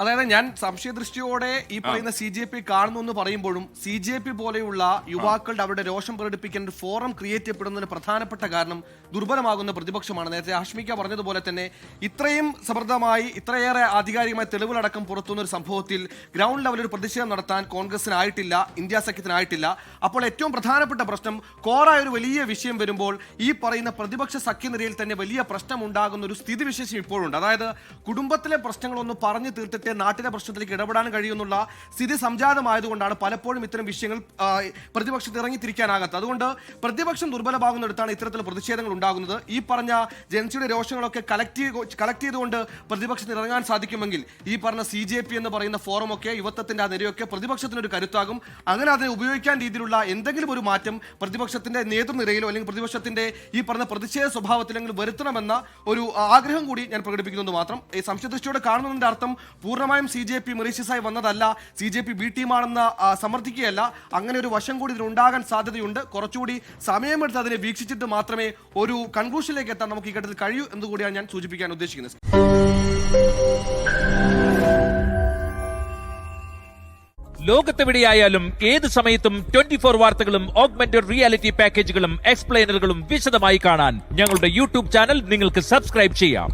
അതായത് ഞാൻ സംശയദൃഷ്ടിയോടെ ഈ പറയുന്ന CJP കാണുന്നു എന്ന് പറയുമ്പോഴും CJP പോലെയുള്ള യുവാക്കളുടെ അവരുടെ രോഷം പ്രകടിപ്പിക്കാൻ ഒരു ഫോറം ക്രിയേറ്റ് ചെയ്യപ്പെടുന്നതിന് പ്രധാനപ്പെട്ട കാരണം ദുർബലമാകുന്ന പ്രതിപക്ഷമാണ്. നേരത്തെ ഹാഷ്മിക പറഞ്ഞതുപോലെ തന്നെ ഇത്രയും സമൃദ്ധമായി ഇത്രയേറെ ആധികാരികമായ തെളിവുകളടക്കം പുറത്തുവന്ന ഒരു സംഭവത്തിൽ ഗ്രൗണ്ട് ലെവലിൽ ഒരു പ്രതിഷേധം നടത്താൻ കോൺഗ്രസിനായിട്ടില്ല, ഇന്ത്യ സഖ്യത്തിനായിട്ടില്ല. അപ്പോൾ ഏറ്റവും പ്രധാനപ്പെട്ട പ്രശ്നം കോറായ ഒരു വലിയ വിഷയം വരുമ്പോൾ ഈ പറയുന്ന പ്രതിപക്ഷ സഖ്യനിരയിൽ തന്നെ വലിയ പ്രശ്നം ഉണ്ടാകുന്ന ഒരു സ്ഥിതിവിശേഷം ഇപ്പോഴുണ്ട്. അതായത് കുടുംബത്തിലെ പ്രശ്നങ്ങളൊന്നും പറഞ്ഞു തീർത്തിട്ട് നാട്ടിലെ പ്രശ്നത്തിലേക്ക് ഇടപെടാൻ കഴിയുന്നുള്ള സ്ഥിതി സംജാതമായതുകൊണ്ടാണ് പലപ്പോഴും ഇത്തരം വിഷയങ്ങൾ പ്രതിപക്ഷത്ത് ഇറങ്ങിത്തിരിക്കാനാകാത്തത്. അതുകൊണ്ട് പ്രതിപക്ഷം ദുർബലമാകുന്നിടത്താണ് ഇത്തരത്തിലുള്ള പ്രതിഷേധങ്ങൾ ഉണ്ടാകുന്നത്. ഈ പറഞ്ഞ ജനസിയുടെ രോഷങ്ങളൊക്കെ കളക്ട് ചെയ്തുകൊണ്ട് പ്രതിപക്ഷത്തിന് ഇറങ്ങാൻ സാധിക്കുമെങ്കിൽ ഈ പറഞ്ഞ CJP എന്ന് പറയുന്ന ഫോറമൊക്കെ യുവത്വത്തിന്റെ ആ നിരയൊക്കെ പ്രതിപക്ഷത്തിനൊരു കരുത്താകും. അങ്ങനെ അതിനെ ഉപയോഗിക്കാൻ രീതിയിലുള്ള എന്തെങ്കിലും ഒരു മാറ്റം പ്രതിപക്ഷത്തിന്റെ നേതൃനിരയിലോ അല്ലെങ്കിൽ പ്രതിപക്ഷത്തിന്റെ ഈ പറഞ്ഞ പ്രതിഷേധ സ്വഭാവത്തിലെങ്കിലും വരുത്തണമെന്ന ഒരു ആഗ്രഹം കൂടി ഞാൻ പ്രകടിപ്പിക്കുന്നത് മാത്രം. ഈ സംശയദൃഷ്ടിയോടെ കാണുന്നതിന്റെ അർത്ഥം പൂർണ്ണമായും CJP മൊറീഷ്യസായി വന്നതല്ല, CJP ബി ടീമാണെന്ന് സമർത്ഥിക്കുകയല്ല. അങ്ങനെ ഒരു വശം കൂടി ഇതിനുണ്ടാകാൻ സാധ്യതയുണ്ട്. കുറച്ചുകൂടി സമയമെടുത്ത് അതിനെ വീക്ഷിച്ചിട്ട് മാത്രമേ ഒരു കൺക്ലൂഷനിലേക്ക് എത്താൻ നമുക്ക് ഈ ഘട്ടത്തിൽ കഴിയൂ എന്നുകൂടിയാണ് ഞാൻ സൂചിപ്പിക്കാൻ ഉദ്ദേശിക്കുന്നത്. ലോകത്തെവിടെയായാലും ഏത് സമയത്തും 24 വാർത്തകളും ഓഗ്മെന്റഡ് റിയാലിറ്റി പാക്കേജുകളും എക്സ്പ്ലെയിനറുകളും വിശദമായി കാണാൻ ഞങ്ങളുടെ യൂട്യൂബ് ചാനൽ നിങ്ങൾക്ക് സബ്സ്ക്രൈബ് ചെയ്യാം.